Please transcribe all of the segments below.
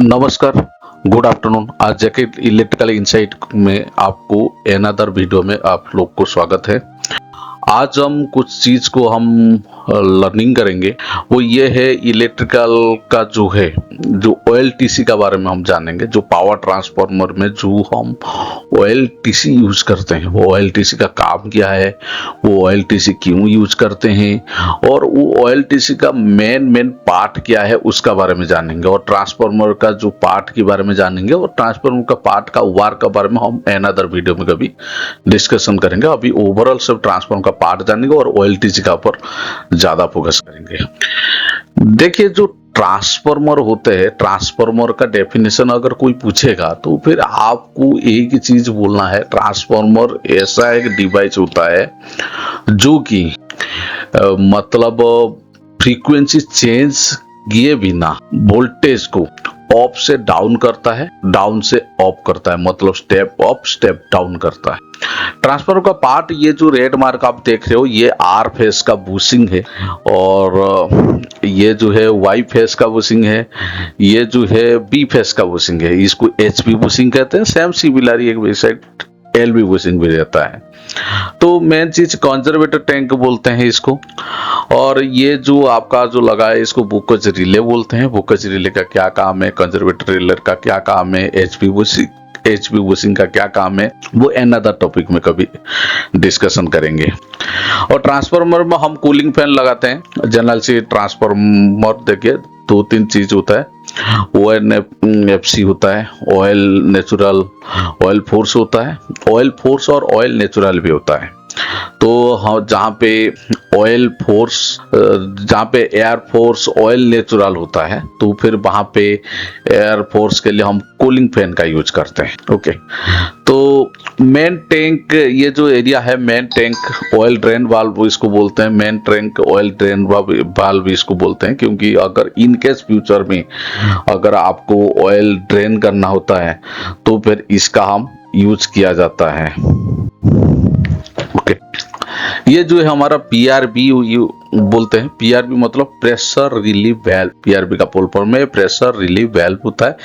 नमस्कार, good afternoon. आज jacket electrical insight में आपको अनदर वीडियो में आप लोग को स्वागत है। आज हम कुछ चीज को हम लर्निंग करेंगे, वो ये है इलेक्ट्रिकल का जो OLTC का बारे में हम जानेंगे। जो पावर ट्रांसफार्मर में जो हम OLTC यूज करते हैं, वो OLTC का काम क्या है, वो OLTC क्यों यूज करते हैं और वो OLTC का मेन पार्ट क्या है उसका बारे में जानेंगे। और ट्रांसफार्मर का जो पार्ट के बारे में जानेंगे और ट्रांसफार्मर का पार्ट का वार के बारे में हम अनदर वीडियो में कभी डिस्कशन करेंगे। अभी ओवरऑल सब ट्रांसफार्मर का पार्ट जानेंगे और OLTC का ऊपर ज्यादा फोकस करेंगे। देखिए, जो ट्रांसफार्मर होते हैं, ट्रांसफार्मर का डेफिनेशन अगर कोई पूछेगा तो फिर आपको एक ही चीज बोलना है, ट्रांसफार्मर ऐसा एक डिवाइस होता है जो कि मतलब फ्रीक्वेंसी चेंज किए बिना वोल्टेज को अप से डाउन करता है, डाउन से अप करता है, मतलब स्टेप अप स्टेप डाउन करता है। ट्रांसफार्मर का पार्ट, ये जो रेड मार्क आप देख रहे हो, ये आर फेस का बूसिंग है और ये जो है वाई फेस का बूसिंग है, ये जो है बी फेस का बूसिंग है। इसको HV बूसिंग कहते हैं। सेम सिमिलर एक साइड LV बूसिंग भी रहता है। तो मेन चीज कंजर्वेटर टैंक बोलते हैं इसको। और ये जो आपका जो लगा है, इसको बुकज रिले बोलते हैं। बुकज रिले का क्या काम है, कंजर्वेटर रिले का क्या काम है, HV बूसिंग का क्या काम है, वो अनदर टॉपिक में कभी डिस्कशन करेंगे। और ट्रांसफार्मर में हम कूलिंग फैन लगाते हैं। जनरल से ट्रांसफार्मर देखिए 2-3 चीज होता है। ONFC होता है, ऑयल नेचुरल, ऑयल फोर्स होता है। ऑयल फोर्स और ऑयल नेचुरल भी होता है। तो हम जहाँ पे ऑयल फोर्स, जहाँ पे एयर फोर्स ऑयल नेचुरल होता है, तो फिर वहाँ पे एयर फोर्स के लिए हम कूलिंग फैन का यूज करते हैं। ओके, तो मेन टैंक, ये जो एरिया है, main tank oil drain valve इसको बोलते हैं। Main tank oil drain valve इसको बोलते हैं, क्योंकि अगर इन केस फ्यूचर में अगर आपको ऑयल ड्रेन करना होता है तो फिर इसका हम यूज किया जाता है। ओके, ये जो है हमारा PRV बोलते हैं। PRV मतलब प्रेशर रिलीफ वाल्व। PRV का फुल फॉर्म में प्रेशर रिलीफ वाल्व होता है।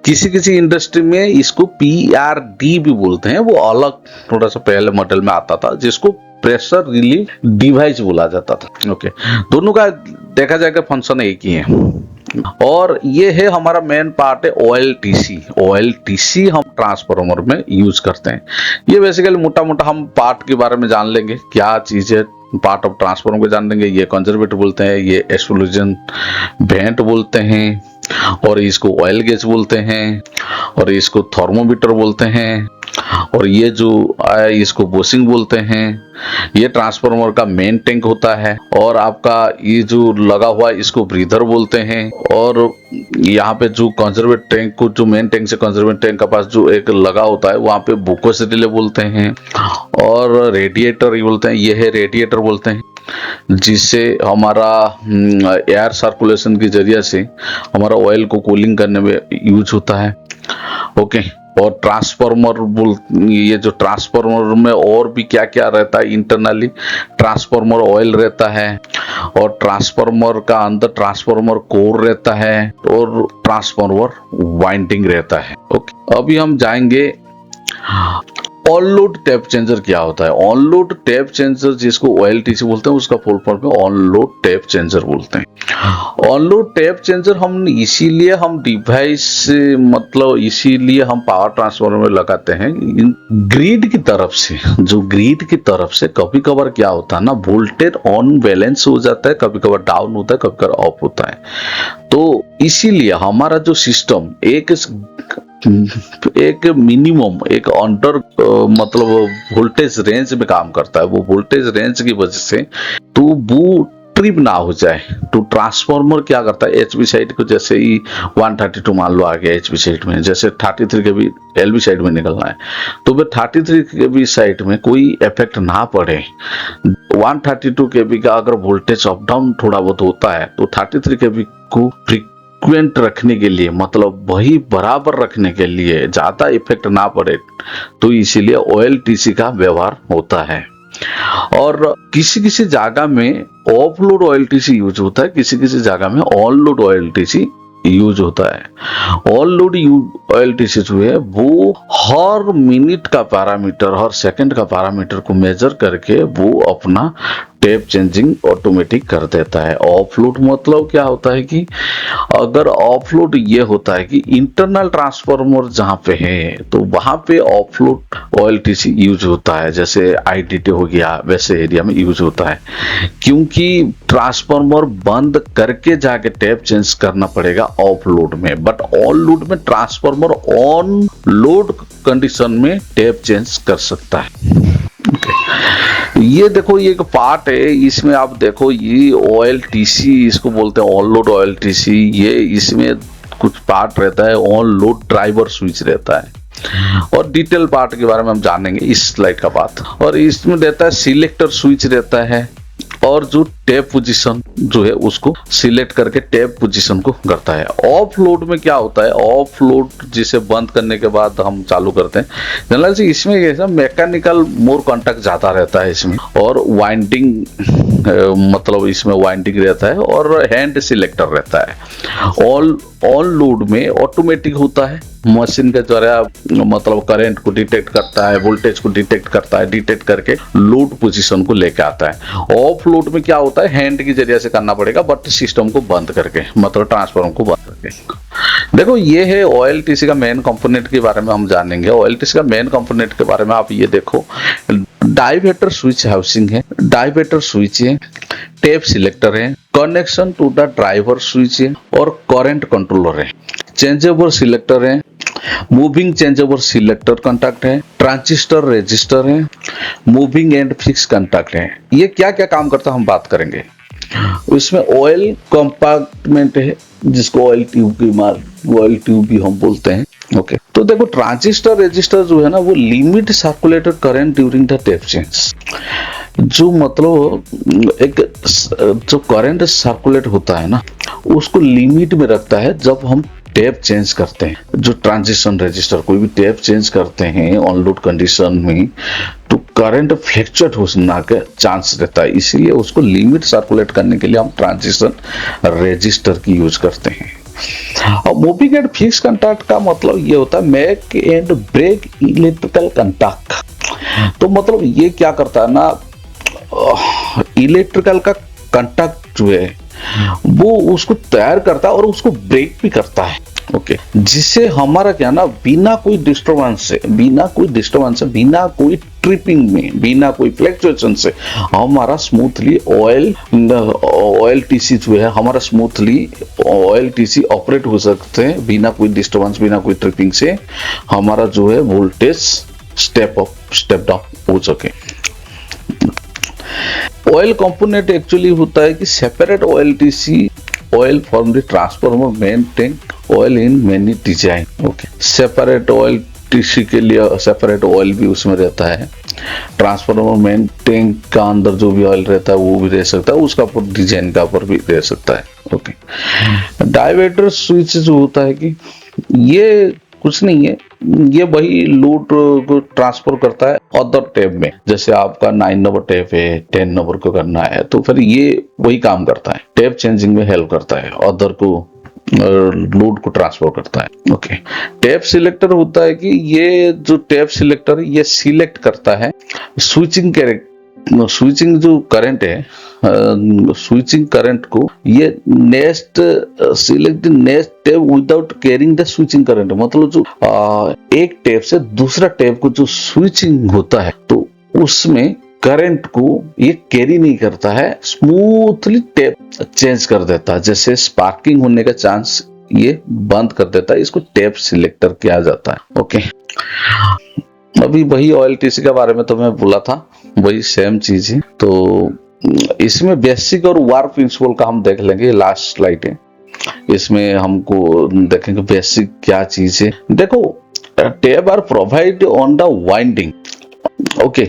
किसी किसी इंडस्ट्री में इसको PRD भी बोलते हैं। वो अलग थोड़ा सा पहले मॉडल में आता था, जिसको प्रेशर रिलीफ डिवाइस बोला जाता था। ओके, दोनों का देखा जाएगा फंक्शन एक ही है। और ये है हमारा मेन पार्ट है OLTC। OLTC हम ट्रांसफार्मर में यूज करते हैं। ये बेसिकली मोटा मोटा हम पार्ट के बारे में जान लेंगे, क्या चीज है, पार्ट ऑफ ट्रांसफार्मर को जान लेंगे। ये कंजर्वेटर बोलते हैं, ये एक्सक्लूजन वेंट बोलते हैं, और इसको ऑयल गेज बोलते हैं, और इसको थर्मोमीटर बोलते हैं, और ये जो इसको बूसिंग बोलते हैं। ये ट्रांसफार्मर का मेन टैंक होता है। और आपका ये जो लगा हुआ है, इसको ब्रीदर बोलते हैं। और यहाँ पे जो कंजर्वेट टैंक को, जो मेन टैंक से कंजर्वेट टैंक के पास जो एक लगा होता है, वहाँ पे बुकोस रिले बोलते हैं। और रेडिएटर ही बोलते हैं, ये है रेडिएटर बोलते हैं, जिससे हमारा एयर सर्कुलेशन के जरिए से हमारा ऑयल को कूलिंग करने में यूज होता है। ओके, और ट्रांसफार्मर ये जो ट्रांसफार्मर में और भी क्या क्या रहता है, इंटरनली ट्रांसफार्मर ऑयल रहता है, और ट्रांसफार्मर का अंदर ट्रांसफार्मर कोर रहता है, और ट्रांसफार्मर वाइंडिंग रहता है। ओके, अभी हम जाएंगे ऑन लोड टैप चेंजर क्या होता है। ऑन लोड टैप चेंजर, जिसको OLTC बोलते हैं, उसका फुल फॉर्म में ऑन लोड टैप चेंजर बोलते हैं। ऑन लोड टैप चेंजर हम इसीलिए हम डिवाइस, मतलब इसीलिए हम पावर ट्रांसफार्मर में लगाते हैं। ग्रिड की तरफ से, जो ग्रिड की तरफ से कभी कभार क्या होता है ना, वोल्टेज ऑन बैलेंस हो जाता है, कभी कभार डाउन होता है, कभी कभार ऑफ होता है। तो इसीलिए हमारा जो सिस्टम एक मिनिमम, एक अंडर मतलब वोल्टेज रेंज में काम करता है। वो वोल्टेज रेंज की वजह से तो वो ट्रिप ना हो जाए, तो ट्रांसफार्मर क्या करता है, HV साइड को जैसे ही 132 मान लो आ गया HV साइड में, जैसे 33 kV LV साइड में निकलना है, तो फिर 33 kV साइड में कोई इफेक्ट ना पड़े। 132 kV का अगर वोल्टेज अप डाउन थोड़ा बहुत होता है, तो 33 kV को फ्रीक्वेंट रखने के लिए, मतलब वही बराबर रखने के लिए, ज्यादा इफेक्ट ना पड़े, तो इसीलिए OLTC का व्यवहार होता है। और किसी किसी जगह में ऑफ लोड OLTC यूज होता है, किसी किसी जगह में ऑन लोड OLTC यूज होता है। ऑन लोड OLTC जो है वो हर मिनट का पैरामीटर, हर सेकंड का पैरामीटर को मेजर करके वो अपना टेप चेंजिंग ऑटोमेटिक कर देता है। ऑफलोड मतलब क्या होता है कि अगर ऑफलोड ये होता है कि इंटरनल ट्रांसफार्मर जहां पे है तो वहां पे ऑफलोड OLTC यूज होता है, जैसे IDT हो गया वैसे एरिया में यूज होता है, क्योंकि ट्रांसफार्मर बंद करके जाके टेप चेंज करना पड़ेगा ऑफ लोड में। बट ऑन लोड में ट्रांसफार्मर ऑन लोड कंडीशन में टेप चेंज कर सकता है। ये देखो, ये एक पार्ट है, इसमें आप देखो ये OLTC इसको बोलते हैं, ऑन लोड OLTC। ये इसमें कुछ पार्ट रहता है, ऑन लोड ड्राइवर स्विच रहता है, और डिटेल पार्ट के बारे में हम जानेंगे इस स्लाइड का बात। और इसमें रहता है सिलेक्टर स्विच रहता है, और जो टेप पोजीशन जो है उसको सिलेक्ट करके टेप पोजीशन को करता है। ऑफ लोड में क्या होता है, ऑफ लोड जिसे बंद करने के बाद हम चालू करते हैं, जनरल से इसमें ऐसा मैकेनिकल मोर कांटेक्ट ज्यादा रहता है इसमें, और वाइंडिंग मतलब इसमें वाइंडिंग रहता है, और हैंड सिलेक्टर रहता है। ऑन लोड में ऑटोमेटिक होता है, मशीन के द्वारा मतलब करंट को डिटेक्ट करता है, वोल्टेज को डिटेक्ट करता है, डिटेक्ट करके लोड पोजीशन को लेके आता है। ऑफ लोड में क्या होता है, हैंड के जरिए से करना पड़ेगा, बट सिस्टम को बंद करके, मतलब ट्रांसफार्मर को बंद करके। देखो ये है OLTC का मेन कंपोनेंट के बारे में हम जानेंगे। OLTC का मेन कंपोनेंट के बारे में आप ये देखो, डाइवर्टर स्विच हाउसिंग है, डाइवर्टर स्विच है, टेप सिलेक्टर है, connection to the driver switch है, और करंट कंट्रोलर है, चेंजेबल सिलेक्टर है, मूविंग चेंजेबल सिलेक्टर कांटेक्ट है, ट्रांजिस्टर रजिस्टर है, मूविंग एंड फिक्स कांटेक्ट है। ये क्या क्या काम करता है हम बात करेंगे। इसमें ऑयल कंपार्टमेंट है, जिसको ऑयल ट्यूब भी हम बोलते हैं। ओके, तो देखो ट्रांजिस्टर रजिस्टर जो है ना, वो limit circulated current during the tape change. जो मतलब एक जो करंट सर्कुलेट होता है ना, उसको लिमिट में रखता है जब हम टेप चेंज करते हैं। जो ट्रांजिशन रजिस्टर कोई भी टेप चेंज करते हैं ऑन लोड कंडीशन में, तो करंट फ्लक्चुएट होने का चांस रहता है, इसीलिए उसको लिमिट सर्कुलेट करने के लिए हम ट्रांजिशन रजिस्टर की यूज करते हैं। और मूविंग एंड फिक्स कांटेक्ट का मतलब ये होता है make and break electrical contact. तो मतलब ये क्या करता है ना, इलेक्ट्रिकल का कांटेक्ट जो है वो उसको तैयार करता है और उसको ब्रेक भी करता है। ओके, जिससे हमारा क्या ना, बिना कोई डिस्टरबेंस से, बिना कोई ट्रिपिंग में, बिना कोई फ्लक्चुएशन से हमारा स्मूथली OLTC जो है हमारा स्मूथली OLTC ऑपरेट हो सकते हैं, बिना कोई डिस्टरबेंस, बिना कोई ट्रिपिंग से हमारा जो है voltage step up step down हो सके। ऑयल कंपोनेंट एक्चुअली होता है कि separate OLTC oil from the transformer main tank oil in many design. Okay, separate OLTC के लिए सेपरेट ऑयल भी उसमें रहता है, ट्रांसफार्मर मेन टैंक का अंदर जो भी ऑयल रहता है वो भी रह सकता है, उसका ऊपर डिजाइन का ऊपर भी रह सकता है। ओके, डाइवर्टर स्विच जो होता है कि ये कुछ नहीं है, ये वही लोड को ट्रांसफर करता है अदर टैब में। जैसे आपका 9 नंबर टैब है, 10 नंबर को करना है, तो फिर ये वही काम करता है, टैब चेंजिंग में हेल्प करता है, अदर को लोड को ट्रांसफर करता है। ओके, टैब सिलेक्टर होता है कि ये जो टैब सिलेक्टर ये सिलेक्ट करता है स्विचिंग जो करंट है, स्विचिंग करंट को ये next select next tab without carrying the switching current. मतलब जो एक टैब से दूसरा टैब को जो स्विचिंग होता है, तो उसमें करंट को ये कैरी नहीं करता है, स्मूथली टैब चेंज कर देता है। जैसे स्पार्किंग होने का चांस ये बंद कर देता है, इसको टैब सिलेक्टर किया जाता है। ओके, अभी वही OLTC के बारे में तो मैं बोला था, वही सेम चीज है। तो इसमें बेसिक और वर्क प्रिंसिपल का हम देख लेंगे, लास्ट स्लाइड है, इसमें हमको देखेंगे बेसिक क्या चीज है। देखो, tap are provide on the winding. Okay,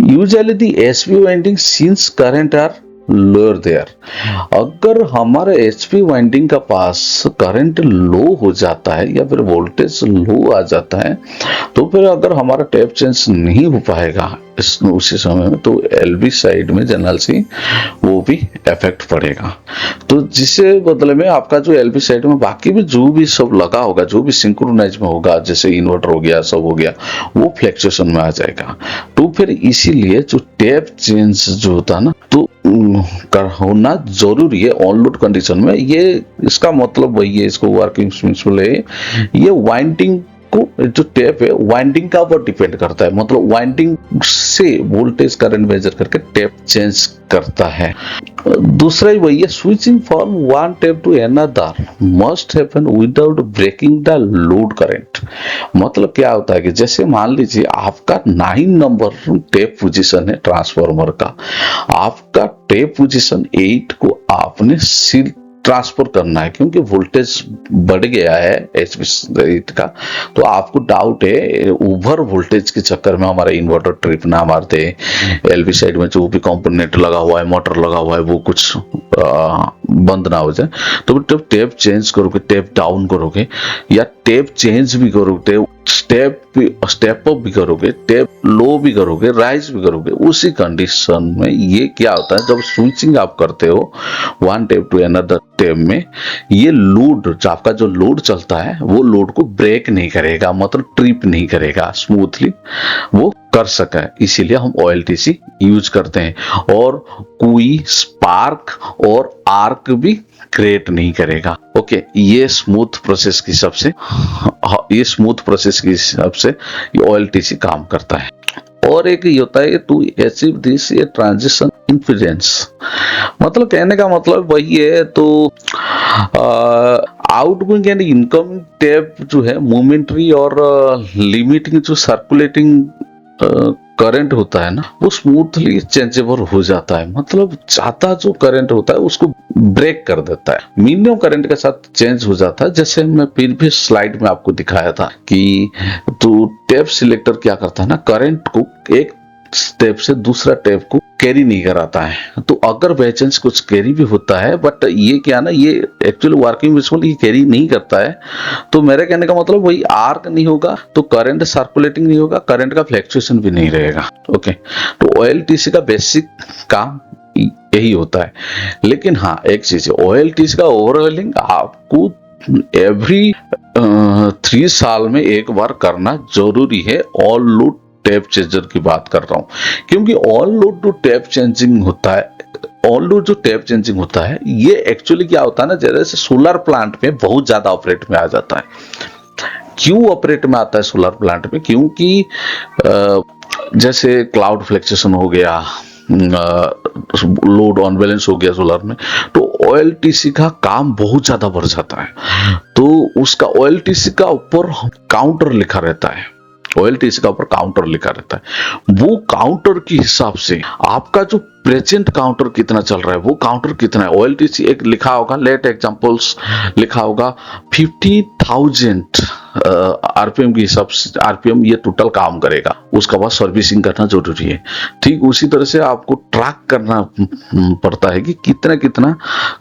usually the HP winding since current are lower there. अगर हमारे HP वाइंडिंग का पास करंट लो हो जाता है या फिर वोल्टेज लो आ जाता है, तो फिर अगर हमारा टैप चेंज नहीं हो पाएगा उसी समय में, तो एलवी साइड में जनरल सी वो भी इफेक्ट पड़ेगा। तो जिससे बदले में आपका जो एलवी साइड में बाकी भी जो भी सब लगा होगा, जो भी सिंक्रोनाइज में होगा, जैसे इन्वर्टर हो गया, सब हो गया, वो फ्लक्चुएशन में आ जाएगा। तो फिर इसीलिए जो टैप चेंज जो होता है ना, तो होना जरूरी है ऑन लोड कंडीशन में। ये इसका मतलब वही है, इसको वर्किंग प्रिंसिपल है, ये वाइंडिंग को जो टैप है वाइंडिंग का ऊपर डिपेंड करता है, मतलब वाइंडिंग से वोल्टेज करंट मेजर करके टैप चेंज करता है। दूसरा ही वही है, switching from one tap to another must happen without breaking the load current. मतलब क्या होता है कि जैसे मान लीजिए आपका 9 नंबर टैप पोजीशन है ट्रांसफार्मर का, आपका टैप पोजीशन 8 को आपने सील ट्रांसफर करना है, क्योंकि वोल्टेज बढ़ गया है एचवी का, तो आपको डाउट है ओवर वोल्टेज के चक्कर में हमारा इन्वर्टर ट्रिप ना मार दे, एलवी साइड में जो भी कंपोनेंट लगा हुआ है, मोटर लगा हुआ है, वो कुछ बंद ना हो जाए। तो जब टैप चेंज करोगे, टैप डाउन करोगे या टैप चेंज भी करोगे, स्टेप अप भी करोगे, टैप लो भी करोगे, राइज भी करोगे, उसी कंडीशन में ये क्या होता है, जब स्विचिंग आप करते हो one tap to another tap में, ये लोड जो आपका जो लोड चलता है वो लोड को ब्रेक नहीं करेगा, मतलब ट्रिप नहीं करेगा, स्मूथली वो कर सके। इसीलिए हम OLTC यूज करते हैं, और कोई स्पार्क और आर्क भी क्रिएट नहीं करेगा। ओके, ये स्मूथ प्रोसेस की हिसाब से ये OLTC काम करता है। और एक ये होता है टू अचीव दिस ये ट्रांजिशन इम्पीडेंस, मतलब कहने का मतलब वही है। तो आउटगोइंग एंड इनकमिंग टैप जो है मोमेंटरी और लिमिटिंग जो सर्कुलेटिंग करंट होता है ना, वो स्मूथली चेंजेबल हो जाता है, मतलब ज्यादा जो करंट होता है उसको ब्रेक कर देता है, मिनिमम करंट के साथ चेंज हो जाता है। जैसे मैं प्रीवियस स्लाइड में आपको दिखाया था कि तो टैप सिलेक्टर क्या करता है ना, करंट को एक स्टेप से दूसरा टैप को कैरी नहीं कराता है। तो अगर बाई चांस कुछ कैरी भी होता है, बट ये क्या ना, ये एक्चुअली वर्किंग प्रिंसिपल ये कैरी नहीं करता है। तो मेरे कहने का मतलब वही आर्क नहीं होगा, तो करंट सर्कुलेटिंग नहीं होगा, करंट का फ्लक्चुएशन भी नहीं रहेगा। ओके, तो OLTC का बेसिक काम यही होता है। लेकिन हाँ, एक चीज है, OLTC का ओवरऑलिंग आपको एवरी 3 साल में एक बार करना जरूरी है। ऑल लोड टैप चेंजर की बात कर रहा हूं, क्योंकि ऑल लोड जो टैप चेंजिंग होता है, ऑल लोड जो टैप चेंजिंग होता है, ये एक्चुअली क्या होता है ना, जैसे सोलर प्लांट में बहुत ज्यादा ऑपरेट में आ जाता है। क्यों ऑपरेट में आता है सोलर प्लांट में? क्योंकि जैसे क्लाउड फ्लक्चुएशन हो गया, लोड ऑन बैलेंस हो गया सोलर में, तो OLTC का काम बहुत ज्यादा बढ़ जाता है। तो उसका OLTC का ऊपर काउंटर लिखा रहता है, OLTC का ऊपर काउंटर लिखा रहता है। वो काउंटर के हिसाब से आपका जो प्रेजेंट काउंटर कितना चल रहा है, वो काउंटर कितना है, OLTC एक लिखा होगा, लेट एग्जांपल्स लिखा होगा 50,000 RPM के हिसाब से, RPM ये टोटल काम करेगा, उसका बाद सर्विसिंग करना जरूरी है। ठीक उसी तरह से आपको ट्रैक करना पड़ता है कि कितना कितना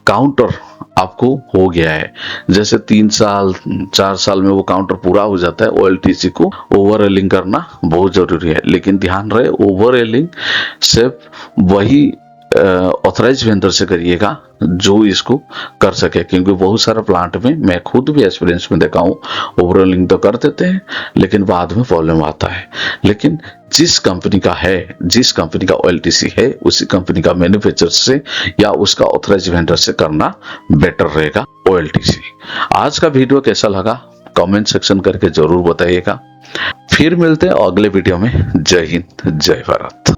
काउंटर आपको हो गया है। जैसे 3 साल 4 साल में वो काउंटर पूरा हो जाता है, OLTC को ओवरऑलिंग करना बहुत जरूरी है। लेकिन ध्यान रहे, ओवरऑलिंग सिर्फ वही ऑथराइज वेंडर से करिएगा जो इसको कर सके, क्योंकि बहुत सारा प्लांट में मैं खुद भी एक्सपीरियंस में देखा हूँ, ओवरऑलिंग तो कर देते हैं लेकिन बाद में प्रॉब्लम आता है। लेकिन जिस कंपनी का है, जिस कंपनी का OLTC है, उसी कंपनी का मैन्युफैक्चरर से या उसका ऑथराइज वेंडर से करना बेटर रहेगा OLTC। आज का वीडियो कैसा लगा कमेंट सेक्शन करके जरूर बताइएगा। फिर मिलते हैं अगले वीडियो में। जय हिंद, जय भारत।